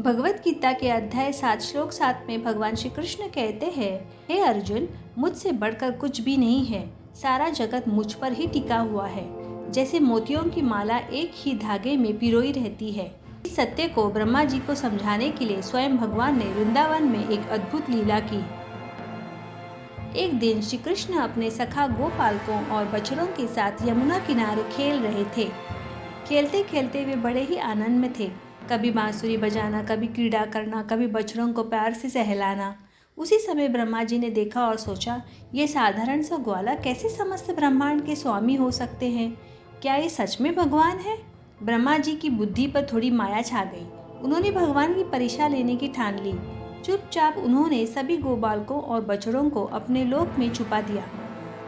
भगवत गीता के अध्याय 7 श्लोक 7 में भगवान श्री कृष्ण कहते हैं, हे अर्जुन, मुझसे बढ़कर कुछ भी नहीं है। सारा जगत मुझ पर ही टिका हुआ है, जैसे मोतियों की माला एक ही धागे में पिरोई रहती है। इस सत्य को ब्रह्मा जी को समझाने के लिए स्वयं भगवान ने वृंदावन में एक अद्भुत लीला की। एक दिन श्री कृष्ण अपने सखा गोपालकों और बछड़ों के साथ यमुना किनारे खेल रहे थे। खेलते खेलते वे बड़े ही आनंद में थे। कभी बांसुरी बजाना, कभी क्रीड़ा करना, कभी बछड़ों को प्यार से सहलाना। उसी समय ब्रह्मा जी ने देखा और सोचा, ये साधारण सा ग्वाला कैसे समस्त ब्रह्मांड के स्वामी हो सकते हैं? क्या ये सच में भगवान है? ब्रह्मा जी की बुद्धि पर थोड़ी माया छा गई। उन्होंने भगवान की परीक्षा लेने की ठान ली। चुपचाप उन्होंने सभी गोपालकों और बछड़ों को अपने लोक में छुपा दिया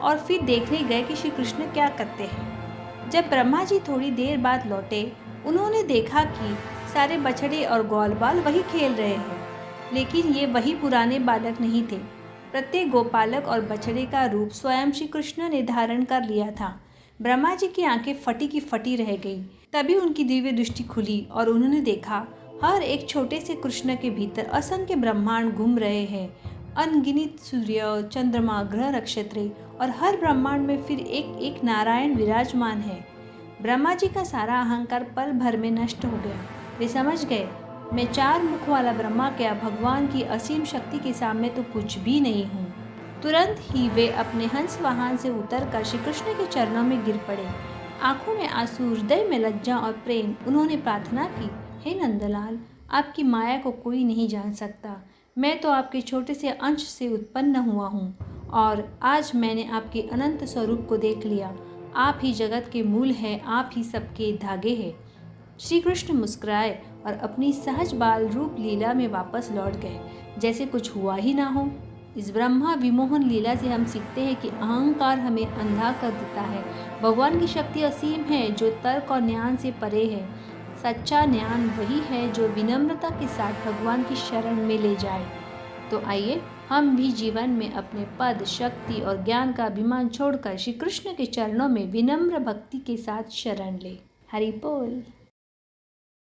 और फिर देखने गए कि श्री कृष्ण क्या करते हैं। जब ब्रह्मा जी थोड़ी देर बाद लौटे, उन्होंने देखा कि सारे बछड़े और ग्वालबाल वही खेल रहे हैं, लेकिन ये वही पुराने बालक नहीं थे। प्रत्येक गोपालक और बछड़े का रूप स्वयं श्री कृष्ण ने धारण कर लिया था। ब्रह्मा जी की आंखें फटी की फटी रह गई। तभी उनकी दिव्य दृष्टि खुली और उन्होंने देखा, हर एक छोटे से कृष्ण के भीतर असंख्य ब्रह्मांड घूम रहे हैं। अनगिनत सूर्य, चंद्रमा, ग्रह, नक्षत्र और हर ब्रह्मांड में फिर एक एक नारायण विराजमान है। ब्रह्मा जी का सारा अहंकार पल भर में नष्ट हो गया। वे समझ गए, मैं 4 मुख वाला ब्रह्मा क्या भगवान की असीम शक्ति के सामने तो कुछ भी नहीं हूँ। तुरंत ही वे अपने हंस वाहन से उतरकर श्री कृष्ण के चरणों में गिर पड़े। आंखों में आंसू, हृदय में लज्जा और प्रेम। उन्होंने प्रार्थना की, हे नंदलाल, आपकी माया को कोई नहीं जान सकता। मैं तो आपके छोटे से अंश से उत्पन्न हुआ हूँ और आज मैंने आपके अनंत स्वरूप को देख लिया। आप ही जगत के मूल हैं, आप ही सबके धागे हैं। श्री कृष्ण मुस्कुराए और अपनी सहज बाल रूप लीला में वापस लौट गए, जैसे कुछ हुआ ही ना हो। इस ब्रह्मा विमोहन लीला से हम सीखते हैं कि अहंकार हमें अंधा कर देता है। भगवान की शक्ति असीम है, जो तर्क और ज्ञान से परे है। सच्चा ज्ञान वही है जो विनम्रता के साथ भगवान की शरण में ले जाए। तो आइए हम भी जीवन में अपने पद, शक्ति और ज्ञान का अभिमान छोड़कर श्री कृष्ण के चरणों में विनम्र भक्ति के साथ शरण लें। हरि बोल।